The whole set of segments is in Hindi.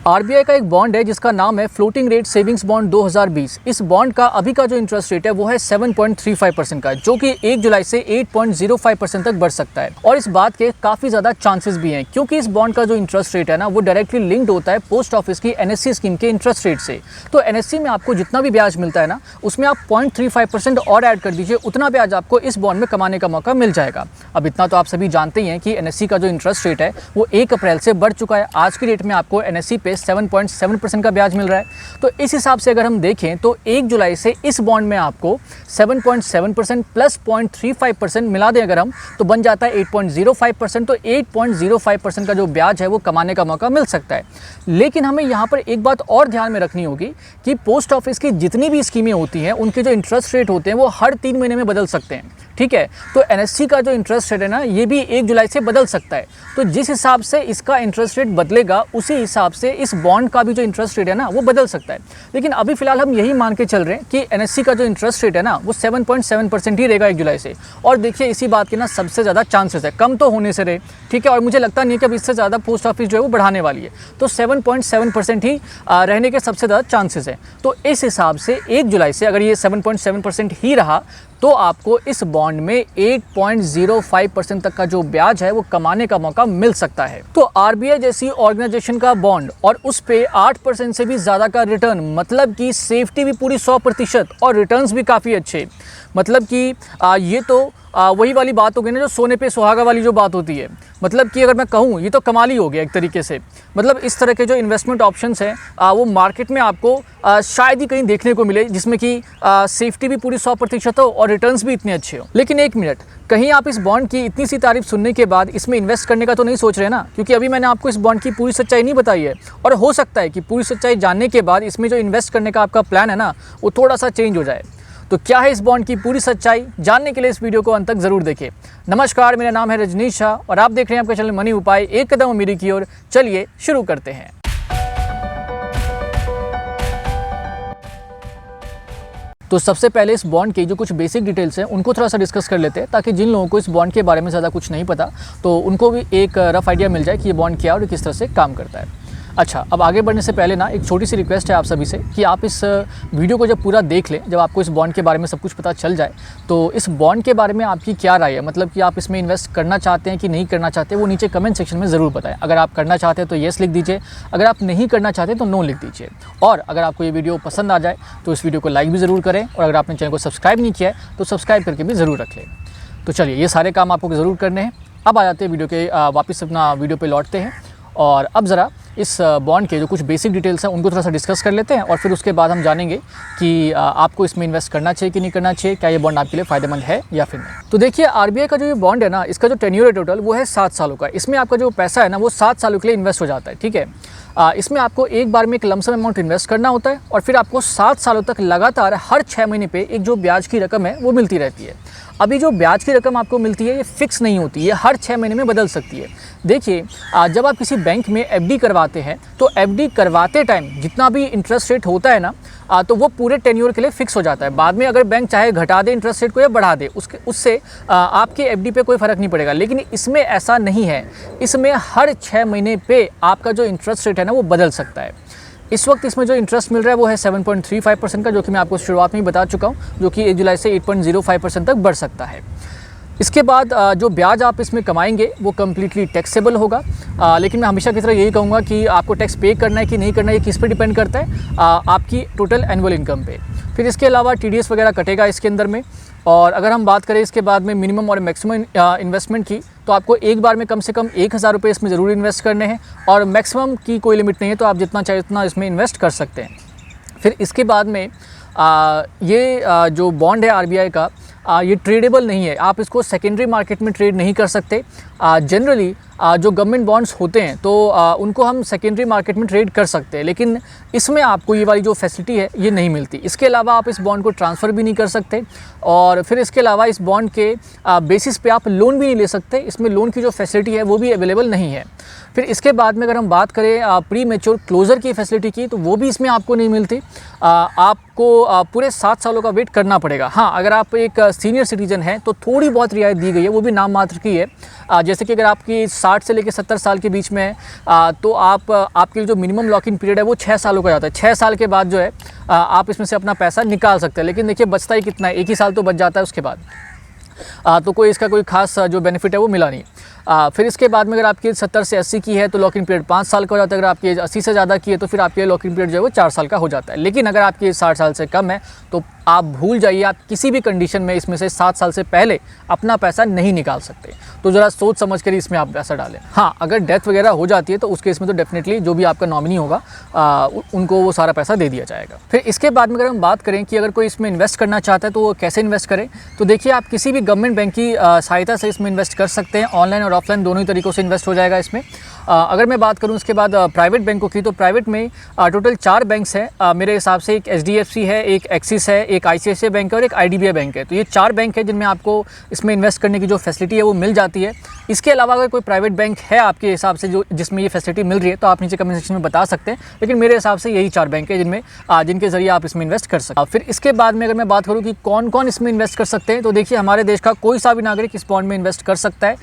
आरबीआई का एक बॉन्ड है जिसका नाम है फ्लोटिंग रेट सेविंग्स बॉन्ड 2020। इस बॉन्ड का अभी का जो इंटरेस्ट रेट है वो है 7.35% का, जो कि 1 जुलाई से 8.05% तक बढ़ सकता है। और इस बात के काफ़ी ज़्यादा चांसेस भी हैं, क्योंकि इस बॉन्ड का जो इंटरेस्ट रेट है ना वो डायरेक्टली लिंक्ड होता है पोस्ट ऑफिस की एनएससी स्कीम के इंटरेस्ट रेट से। तो एनएससी में आपको जितना भी ब्याज मिलता है ना उसमें आप 0.35% और ऐड कर दीजिए, उतना ब्याज आपको इस बॉन्ड में कमाने का मौका मिल जाएगा। अब इतना तो आप सभी जानते ही हैं कि एनएससी का जो इंटरेस्ट रेट है वो 1 अप्रैल से बढ़ चुका है। आज की डेट में आपको एनएससी पे 7.7% का ब्याज मिल रहा है। तो इस हिसाब से अगर हम देखें तो 1 जुलाई से इस बॉन्ड में आपको 7.7% प्लस 0.35% मिला दें अगर हम, तो बन जाता है 8.05%। तो 8.05% का जो ब्याज है वो कमाने का मौका मिल सकता है। लेकिन हमें यहाँ पर एक बात और ध्यान में रखनी होगी कि पोस्ट ऑफिस की जितनी भी स्कीमें होती हैं उनके जो इंटरेस्ट रेट होते हैं वो हर 3 महीने में बदल सकते हैं, ठीक है। तो एनएससी का जो इंटरेस्ट रेट है ना ये भी 1 जुलाई से बदल सकता है। तो जिस हिसाब से इसका इंटरेस्ट रेट बदलेगा उसी हिसाब से इस बॉन्ड का भी जो इंटरेस्ट रेट है ना वो बदल सकता है। लेकिन अभी फिलहाल हम यही मान के चल रहे हैं कि एनएससी का जो इंटरेस्ट रेट है ना वो 7.7% ही रहेगा 1 जुलाई से। और देखिए इसी बात के ना सबसे ज़्यादा चांसेस है, कम तो होने से रहे, ठीक है। और मुझे लगता नहीं है कि अब इससे ज़्यादा पोस्ट ऑफिस जो है वो बढ़ाने वाली है। तो 7.7% ही रहने के सबसे ज़्यादा चांसेस हैं। तो इस हिसाब से 1 जुलाई से अगर ये 7.7% ही रहा तो आपको इस बॉन्ड में 8.05% तक का जो ब्याज है वो कमाने का मौका मिल सकता है। तो आरबीआई जैसी ऑर्गेनाइजेशन का बॉन्ड और उस पे 8% से भी ज़्यादा का रिटर्न, मतलब कि सेफ्टी भी पूरी 100% और रिटर्न्स भी काफ़ी अच्छे। मतलब कि ये तो वही वाली बात हो गई ना जो सोने पे सुहागा वाली जो बात होती है। मतलब कि अगर मैं कहूँ ये तो कमाल ही हो गया एक तरीके से। मतलब इस तरह के जो इन्वेस्टमेंट ऑप्शंस हैं वो मार्केट में आपको शायद ही कहीं देखने को मिले जिसमें कि सेफ्टी भी पूरी 100% हो और रिटर्न्स भी इतने अच्छे हो। लेकिन एक मिनट, कहीं आप इस बॉन्ड की इतनी सी तारीफ सुनने के बाद इसमें इन्वेस्ट करने का तो नहीं सोच रहे ना? क्योंकि अभी मैंने आपको इस बॉन्ड की पूरी सच्चाई नहीं बताई है। और हो सकता है कि पूरी सच्चाई जानने के बाद इसमें जो इन्वेस्ट करने का आपका प्लान है ना वो थोड़ा सा चेंज हो जाए। तो क्या है इस बॉन्ड की पूरी सच्चाई, जानने के लिए इस वीडियो को अंत तक जरूर देखें। नमस्कार, मेरा नाम है रजनीश शाह और आप देख रहे हैं आपका चैनल मनी उपाय, एक कदम अमीरी की ओर। चलिए शुरू करते हैं। तो सबसे पहले इस बॉन्ड की जो कुछ बेसिक डिटेल्स हैं उनको थोड़ा सा डिस्कस कर लेते हैं, ताकि जिन लोगों को इस बॉन्ड के बारे में ज़्यादा कुछ नहीं पता तो उनको भी एक रफ आइडिया मिल जाए कि ये बॉन्ड क्या और किस तरह से काम करता है। अच्छा, अब आगे बढ़ने से पहले ना एक छोटी सी रिक्वेस्ट है आप सभी से कि आप इस वीडियो को जब पूरा देख लें, जब आपको इस बॉन्ड के बारे में सब कुछ पता चल जाए, तो इस बॉन्ड के बारे में आपकी क्या राय है, मतलब कि आप इसमें इन्वेस्ट करना चाहते हैं कि नहीं करना चाहते, वो नीचे कमेंट सेक्शन में ज़रूर बताएं। अगर आप करना चाहते हैं तो येस लिख दीजिए, अगर आप नहीं करना चाहते तो नो लिख दीजिए। और अगर आपको ये वीडियो पसंद आ जाए तो इस वीडियो को लाइक भी ज़रूर करें, और अगर आपने चैनल को सब्सक्राइब नहीं किया है तो सब्सक्राइब करके भी ज़रूर रख लें। तो चलिए, ये सारे काम आपको ज़रूर करने हैं। अब आ जाते हैं वीडियो के वापस अपना वीडियो पे लौटते हैं, और अब ज़रा इस बॉन्ड के जो कुछ बेसिक डिटेल्स हैं उनको थोड़ा सा डिस्कस कर लेते हैं, और फिर उसके बाद हम जानेंगे कि आपको इसमें इन्वेस्ट करना चाहिए कि नहीं करना चाहिए, क्या ये बॉन्ड आपके लिए फ़ायदेमंद है या फिर नहीं। तो देखिए, आरबीआई का जो ये बॉन्ड है ना, इसका जो टेन्योर है टोटल वो है 7 सालों का। इसमें आपका जो पैसा है ना वो 7 सालों के लिए इन्वेस्ट हो जाता है, ठीक है। इसमें आपको एक बार में एक लमसम अमाउंट इन्वेस्ट करना होता है, और फिर आपको 7 सालों तक लगातार हर 6 महीने पे एक जो ब्याज की रकम है वो मिलती रहती है। अभी जो ब्याज की रकम आपको मिलती है ये फिक्स नहीं होती, ये हर 6 महीने में बदल सकती है। देखिए, जब आप किसी बैंक में एफडी करवाते हैं तो एफडी करवाते टाइम जितना भी इंटरेस्ट रेट होता है ना तो वो पूरे टेन्योर के लिए फिक्स हो जाता है। बाद में अगर बैंक चाहे घटा दे इंटरेस्ट रेट को या बढ़ा दे, उससे आपके एफडी पे कोई फ़र्क नहीं पड़ेगा। लेकिन इसमें ऐसा नहीं है, इसमें हर 6 महीने पे आपका जो इंटरेस्ट रेट है ना वो बदल सकता है। इस वक्त इसमें जो इंटरेस्ट मिल रहा है वो है 7.35% का, जो कि मैं आपको शुरुआत में ही बता चुका हूँ, जो कि 1 जुलाई से 8.05% तक बढ़ सकता है। इसके बाद जो ब्याज आप इसमें कमाएंगे वो कम्प्लीटली टैक्सेबल होगा। लेकिन मैं हमेशा की तरह यही कहूँगा कि आपको टैक्स पे करना है कि नहीं करना है ये किस पे डिपेंड करता है, आपकी टोटल एनुअल इनकम पे। फिर इसके अलावा टीडीएस वगैरह कटेगा इसके अंदर में। और अगर हम बात करें इसके बाद में मिनिमम और मैक्सिमम इन्वेस्टमेंट की, तो आपको एक बार में कम से कम 1000 रुपये इसमें ज़रूर इन्वेस्ट करने हैं, और मैक्सिमम की कोई लिमिट नहीं है, तो आप जितना चाहे उतना इसमें इन्वेस्ट कर सकते हैं। फिर इसके बाद में ये जो बॉन्ड है आरबीआई का, ये ट्रेडेबल नहीं है, आप इसको सेकेंडरी मार्केट में ट्रेड नहीं कर सकते। जनरली जो गवर्नमेंट बॉन्ड्स होते हैं तो उनको हम सेकेंडरी मार्केट में ट्रेड कर सकते हैं, लेकिन इसमें आपको ये वाली जो फैसिलिटी है ये नहीं मिलती। इसके अलावा आप इस बॉन्ड को ट्रांसफ़र भी नहीं कर सकते, और फिर इसके अलावा इस बॉन्ड के बेसिस पे आप लोन भी नहीं ले सकते। इसमें लोन की जो फैसिलिटी है वो भी अवेलेबल नहीं है। फिर इसके बाद में अगर हम बात करें प्री मैच्योर क्लोज़र की फैसिलिटी की, तो वो भी इसमें आपको नहीं मिलती। आपको पूरे 7 सालों का वेट करना पड़ेगा। हाँ, अगर आप एक सीनियर सिटीजन हैं तो थोड़ी बहुत रियायत दी गई है, वो भी नाम मात्र की है। जैसे कि अगर आपकी 60 से लेकर 70 साल के बीच में है तो आपके जो मिनिमम लॉक इन पीरियड है वो 6 सालों का जाता है। 6 साल के बाद जो है आप इसमें से अपना पैसा निकाल सकते हैं, लेकिन देखिए बचता ही कितना है, 1 ही साल तो बच जाता है उसके बाद। तो कोई इसका कोई खास जो बेनिफिट है वो मिला नहीं। फिर इसके बाद में अगर आपकी एज 70 से 80 की है तो लॉक इन पीरियड 5 साल का हो जाता है। अगर आपकी एज 80 से ज़्यादा की है तो फिर आपके लॉक इन पीरियड जो है वो 4 साल का हो जाता है। लेकिन अगर आपकी एज 60 साल से कम है तो आप भूल जाइए, आप किसी भी कंडीशन में इसमें से 7 साल से पहले अपना पैसा नहीं निकाल सकते। तो ज़रा सोच समझ कर इसमें आप पैसा डालें। हाँ, अगर डेथ वगैरह हो जाती है तो उस केस में तो डेफिनेटली जो भी आपका नॉमिनी होगा उनको वो सारा पैसा दे दिया जाएगा। फिर इसके बाद में अगर हम बात करें कि अगर कोई इसमें इन्वेस्ट करना चाहता है तो वो कैसे इन्वेस्ट करें, तो देखिए आप किसी भी गवर्नमेंट बैंक की सहायता से इसमें इन्वेस्ट कर सकते हैं। ऑनलाइन और ऑफलाइन दोनों ही तरीक़ों से इन्वेस्ट हो जाएगा इसमें। अगर मैं बात करूं इसके बाद प्राइवेट बैंकों की, तो प्राइवेट में टोटल 4 बैंक्स हैं मेरे हिसाब से। एक HDFC है, एक एक्सिस है, एक ICICI बैंक है और एक IDBI बैंक है। तो ये 4 बैंक है जिनमें आपको इसमें इन्वेस्ट करने की जो फैसिलिटी है वो मिल जाती है। इसके अलावा अगर कोई प्राइवेट बैंक है आपके हिसाब से जिसमें ये फैसिलिटी मिल रही है तो आप नीचे कमेंट सेक्शन में बता सकते हैं, लेकिन मेरे हिसाब से यही 4 बैंक है जिनके ज़रिए आप इसमें इन्वेस्ट कर सकते हैं। फिर इसके बाद में अगर मैं बात करूँ कि कौन कौन इसमें इन्वेस्ट कर सकते हैं, तो देखिए हमारे देश का कोई सा भी नागरिक इस बॉन्ड में इन्वेस्ट कर सकता है।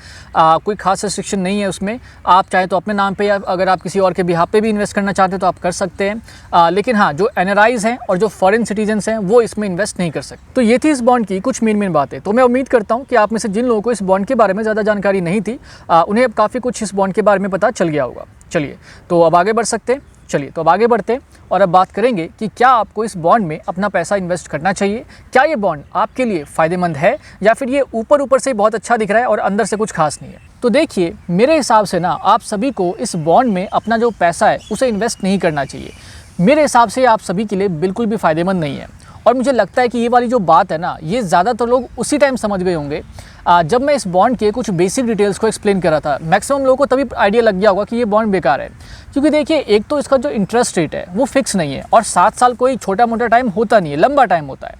कोई खास रिस्ट्रिक्शन नहीं है उसमें। आप चाहे तो अपने नाम पे या अगर आप किसी और के बिहाफ पे भी इन्वेस्ट करना चाहते हैं तो आप कर सकते हैं। लेकिन हाँ, जो NRIs हैं और जो फॉरेन सिटीजन्स हैं वो इसमें इन्वेस्ट नहीं कर सकते। तो ये थी इस बॉन्ड की कुछ मेन बातें। तो मैं उम्मीद करता हूँ कि आप में से जिन लोगों को इस बॉन्ड के बारे में ज़्यादा जानकारी नहीं थी उन्हें अब काफ़ी कुछ इस बॉन्ड के बारे में पता चल गया होगा। चलिए तो अब आगे बढ़ सकते हैं। चलिए तो अब आगे बढ़ते हैं और अब बात करेंगे कि क्या आपको इस बॉन्ड में अपना पैसा इन्वेस्ट करना चाहिए। क्या ये बॉन्ड आपके लिए फ़ायदेमंद है या फिर ये ऊपर से बहुत अच्छा दिख रहा है और अंदर से कुछ खास नहीं है। तो देखिए मेरे हिसाब से ना आप सभी को इस बॉन्ड में अपना जो पैसा है उसे इन्वेस्ट नहीं करना चाहिए। मेरे हिसाब से आप सभी के लिए बिल्कुल भी फ़ायदेमंद नहीं है। और मुझे लगता है कि ये वाली जो बात है ना, ये ज़्यादातर लोग उसी टाइम समझ गए होंगे जब मैं इस बॉन्ड के कुछ बेसिक डिटेल्स को एक्सप्लेन कर रहा था। मैक्सिमम लोगों को तभी आइडिया लग गया होगा कि ये बॉन्ड बेकार है, क्योंकि देखिए एक तो इसका जो इंटरेस्ट रेट है वो फिक्स नहीं है और 7 साल कोई छोटा मोटा टाइम होता नहीं है, लंबा टाइम होता है।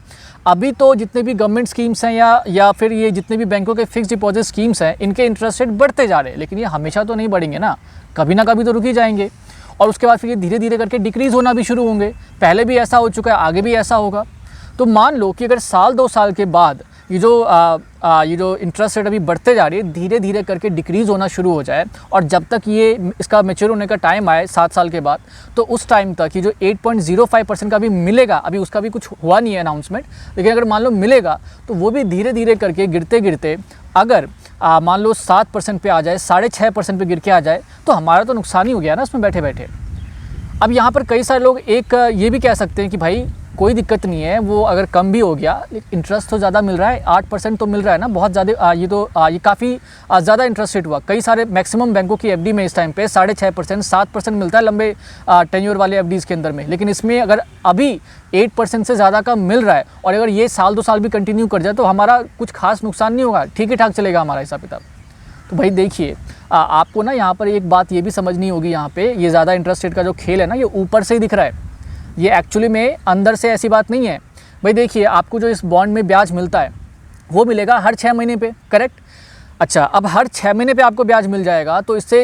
अभी तो जितने भी गवर्नमेंट स्कीम्स हैं या फिर ये जितने भी बैंकों के फिक्स डिपॉजिट स्कीम्स हैं, इनके इंटरेस्ट रेट बढ़ते जा रहे हैं, लेकिन ये हमेशा तो नहीं बढ़ेंगे ना कभी तो रुक ही जाएंगे। और उसके बाद फिर ये धीरे धीरे करके डिक्रीज़ होना भी शुरू होंगे। पहले भी ऐसा हो चुका है, आगे भी ऐसा होगा। तो मान लो कि अगर साल 2 साल के बाद ये जो इंटरेस्ट रेट अभी बढ़ते जा रही है धीरे धीरे करके डिक्रीज़ होना शुरू हो जाए और जब तक ये इसका मैच्योर होने का टाइम आए 7 साल के बाद, तो उस टाइम तक ये जो 8.05% का भी मिलेगा, अभी उसका भी कुछ हुआ नहीं है अनाउंसमेंट, लेकिन अगर मान लो मिलेगा तो वो भी धीरे धीरे करके गिरते गिरते अगर मान लो 7% पे आ जाए, 6.5% पे गिर के आ जाए, तो हमारा तो नुकसान ही हो गया ना उसमें बैठे बैठे। अब यहाँ पर कई सारे लोग ये भी कह सकते हैं कि भाई कोई दिक्कत नहीं है, वो अगर कम भी हो गया इंटरेस्ट तो ज़्यादा मिल रहा है, 8% तो मिल रहा है ना, बहुत ज़्यादा। ये काफ़ी ज़्यादा इंटरेस्ट रेट हुआ। कई सारे मैक्सिमम बैंकों की FD में इस टाइम पे 6.5% 7% मिलता है लंबे टेन्योर वाले FDs के अंदर में, लेकिन इसमें अगर अभी 8% से ज़्यादा का मिल रहा है और अगर ये साल 2 साल भी कंटिन्यू कर जाए तो हमारा कुछ खास नुकसान नहीं होगा, ठीक ही ठाक चलेगा हमारा हिसाब किताब। तो भाई देखिए आपको ना यहाँ पर एक बात ये भी समझनी होगी, यहाँ पे ये ज़्यादा इंटरेस्ट रेट का जो खेल है ना, ये ऊपर से ही दिख रहा है, ये एक्चुअली में अंदर से ऐसी बात नहीं है। भाई देखिए आपको जो इस बॉन्ड में ब्याज मिलता है वो मिलेगा हर 6 महीने पे, करेक्ट। अच्छा, अब हर 6 महीने पे आपको ब्याज मिल जाएगा तो इससे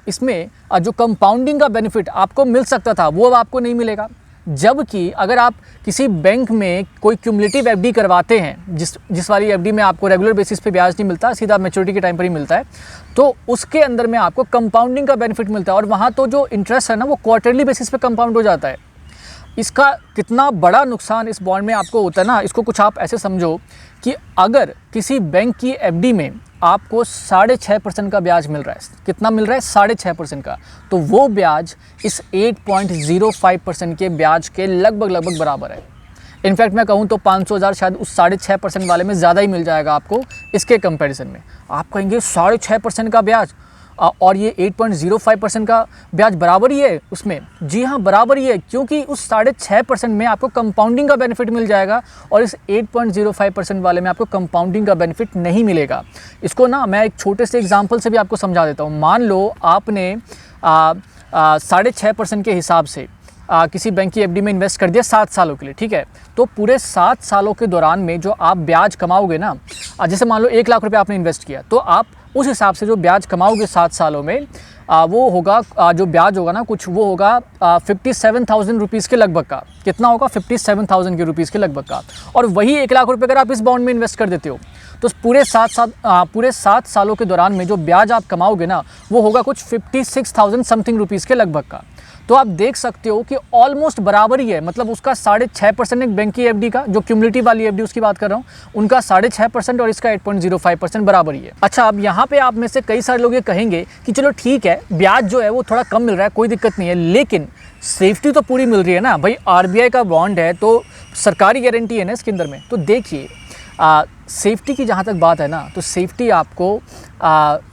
इसमें जो कंपाउंडिंग का बेनिफिट आपको मिल सकता था वो अब आपको नहीं मिलेगा। जबकि अगर आप किसी बैंक में कोई क्यूमुलेटिव FD करवाते हैं, जिस वाली FD में आपको रेगुलर बेसिस पे ब्याज नहीं मिलता, सीधा मैच्योरिटी के टाइम पर ही मिलता है, तो उसके अंदर में आपको कंपाउंडिंग का बेनिफिट मिलता है और वहाँ तो जो इंटरेस्ट है ना वो क्वार्टरली बेसिस पे कंपाउंड हो जाता है। इसका कितना बड़ा नुकसान इस बॉन्ड में आपको होता है ना, इसको कुछ आप ऐसे समझो कि अगर किसी बैंक की FD में आपको 6.5% का ब्याज मिल रहा है, कितना मिल रहा है 6.5% का, तो वो ब्याज इस 8.05% के ब्याज के लगभग बराबर है। इनफैक्ट मैं कहूँ तो 500,000 शायद उस 6.5% वाले में ज़्यादा ही मिल जाएगा आपको इसके कंपैरिजन में। आप कहेंगे 6.5% का ब्याज और ये 8.05% का ब्याज बराबर ही है उसमें। जी हाँ, बराबर ही है, क्योंकि उस 6.5% में आपको कंपाउंडिंग का बेनिफिट मिल जाएगा और इस 8.05% वाले में आपको कंपाउंडिंग का बेनिफिट नहीं मिलेगा। इसको ना मैं एक छोटे से एग्जांपल से भी आपको समझा देता हूँ। मान लो आपने 6.5% के हिसाब से किसी बैंक की FD में इन्वेस्ट कर दिया 7 सालों के लिए, ठीक है। तो पूरे 7 सालों के दौरान में जो आप ब्याज कमाओगे ना, जैसे मान लो 1 लाख रुपए आपने इन्वेस्ट किया, तो आप उस हिसाब से जो ब्याज कमाओगे 7 सालों में वो होगा जो ब्याज होगा ना कुछ वो होगा 57,000 रुपीज़ के लगभग का। कितना होगा? 57,000 के रुपीज़ के लगभग का। और वही 1 लाख रुपये अगर आप इस बॉन्ड में इन्वेस्ट कर देते हो तो पूरे 7 सालों के दौरान में जो ब्याज आप कमाओगे ना वो होगा कुछ 56,000 समथिंग रुपीज़ के लगभग का। तो आप देख सकते हो कि ऑलमोस्ट बराबर ही है, मतलब उसका 6.5% एक बैंक की एफडी का, जो क्यूमुलेटिव वाली एफडी उसकी बात कर रहा हूँ, उनका 6.5% और इसका 8.05% बराबर ही है। अच्छा, अब यहाँ पे आप में से कई सारे लोग ये कहेंगे कि चलो ठीक है, ब्याज जो है वो थोड़ा कम मिल रहा है, कोई दिक्कत नहीं है, लेकिन सेफ्टी तो पूरी मिल रही है ना भाई। आरबीआई का बॉन्ड है तो सरकारी गारंटी है ना इसके अंदर में। तो देखिए सेफ्टी की जहाँ तक बात है ना, तो सेफ्टी आपको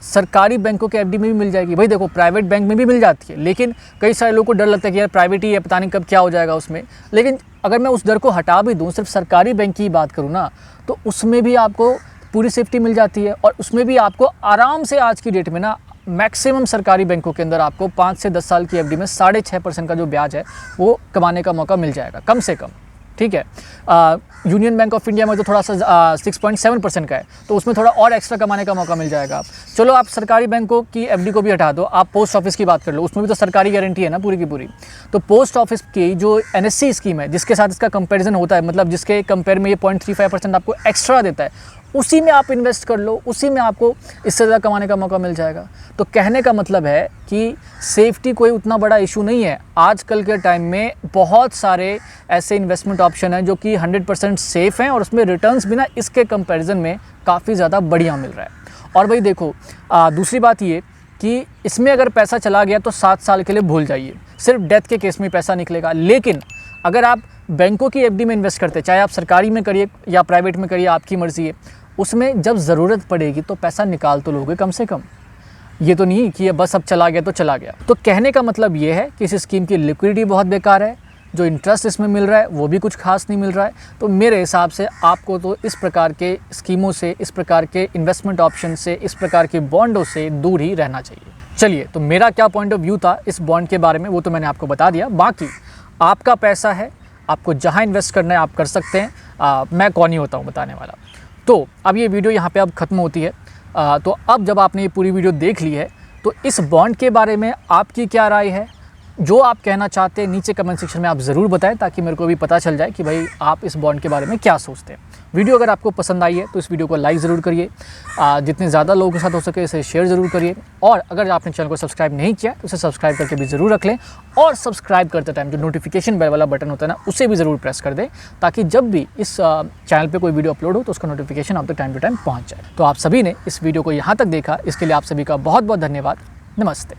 सरकारी बैंकों के एफडी में भी मिल जाएगी। भाई देखो, प्राइवेट बैंक में भी मिल जाती है, लेकिन कई सारे लोगों को डर लगता है कि यार प्राइवेट ही है, पता नहीं कब क्या हो जाएगा उसमें। लेकिन अगर मैं उस डर को हटा भी दूँ, सिर्फ सरकारी बैंक की बात करूँ ना, तो उसमें भी आपको पूरी सेफ्टी मिल जाती है। और उसमें भी आपको आराम से आज की डेट में ना मैक्सिमम सरकारी बैंकों के अंदर आपको 5 से 10 साल की एफडी में 6.5% का जो ब्याज है वो कमाने का मौका मिल जाएगा, कम से कम। ठीक है, यूनियन बैंक ऑफ इंडिया में तो थोड़ा सा 6.7% का है, तो उसमें थोड़ा और एक्स्ट्रा कमाने का मौका मिल जाएगा। आप चलो, आप सरकारी बैंकों की एफडी को भी हटा दो, आप पोस्ट ऑफिस की बात कर लो, उसमें भी तो सरकारी गारंटी है ना पूरी की पूरी। तो पोस्ट ऑफिस की जो एनएससी स्कीम है, जिसके साथ इसका कंपैरिजन होता है, मतलब जिसके कंपेयर में ये 0.35% आपको एक्स्ट्रा देता है, उसी में आप इन्वेस्ट कर लो, उसी में आपको इससे ज़्यादा कमाने का मौका मिल जाएगा। तो कहने का मतलब है कि सेफ्टी कोई उतना बड़ा इशू नहीं है। आजकल के टाइम में बहुत सारे ऐसे इन्वेस्टमेंट ऑप्शन हैं जो कि 100% सेफ़ हैं और उसमें रिटर्न्स भी ना इसके कंपैरिजन में काफ़ी ज़्यादा बढ़िया मिल रहा है। और भाई देखो, दूसरी बात ये कि इसमें अगर पैसा चला गया तो 7 साल के लिए भूल जाइए, सिर्फ डेथ के केस में पैसा निकलेगा। लेकिन अगर आप बैंकों की एफडी में इन्वेस्ट करते, चाहे आप सरकारी में करिए या प्राइवेट में करिए, आपकी मर्ज़ी है, उसमें जब ज़रूरत पड़ेगी तो पैसा निकाल तो लोगे कम से कम। ये तो नहीं कि ये बस अब चला गया तो चला गया। तो कहने का मतलब ये है कि इस स्कीम की लिक्विडिटी बहुत बेकार है, जो इंटरेस्ट इसमें मिल रहा है वो भी कुछ खास नहीं मिल रहा है। तो मेरे हिसाब से आपको तो इस प्रकार के स्कीमों से, इस प्रकार के इन्वेस्टमेंट ऑप्शन से, इस प्रकार के बॉन्डों से दूर ही रहना चाहिए। चलिए, तो मेरा क्या पॉइंट ऑफ व्यू था इस बॉन्ड के बारे में वो तो मैंने आपको बता दिया। बाकी आपका पैसा है, आपको जहाँ इन्वेस्ट करना है आप कर सकते हैं। मैं कौन ही होता हूँ बताने वाला। तो अब ये वीडियो यहाँ पे अब ख़त्म होती है। तो अब जब आपने ये पूरी वीडियो देख ली है तो इस बॉन्ड के बारे में आपकी क्या राय है, जो आप कहना चाहते हैं नीचे कमेंट सेक्शन में आप ज़रूर बताएं, ताकि मेरे को भी पता चल जाए कि भाई आप इस बॉन्ड के बारे में क्या सोचते हैं। वीडियो अगर आपको पसंद आई है तो इस वीडियो को लाइक ज़रूर करिए, जितने ज़्यादा लोगों के साथ हो सके इसे शेयर ज़रूर करिए। और अगर आपने चैनल को सब्सक्राइब नहीं किया तो उसे सब्सक्राइब करके भी ज़रूर रख लें। और सब्सक्राइब करते टाइम जो नोटिफिकेशन बेल वाला बटन होता है ना, उसे भी ज़रूर प्रेस कर दें, ताकि जब भी इस चैनल पर कोई वीडियो अपलोड हो तो उसका नोटिफिकेशन आप तक टाइम टू टाइम पहुँच जाए। तो आप सभी ने इस वीडियो को यहाँ तक देखा, इसके लिए आप सभी का बहुत बहुत धन्यवाद। नमस्ते।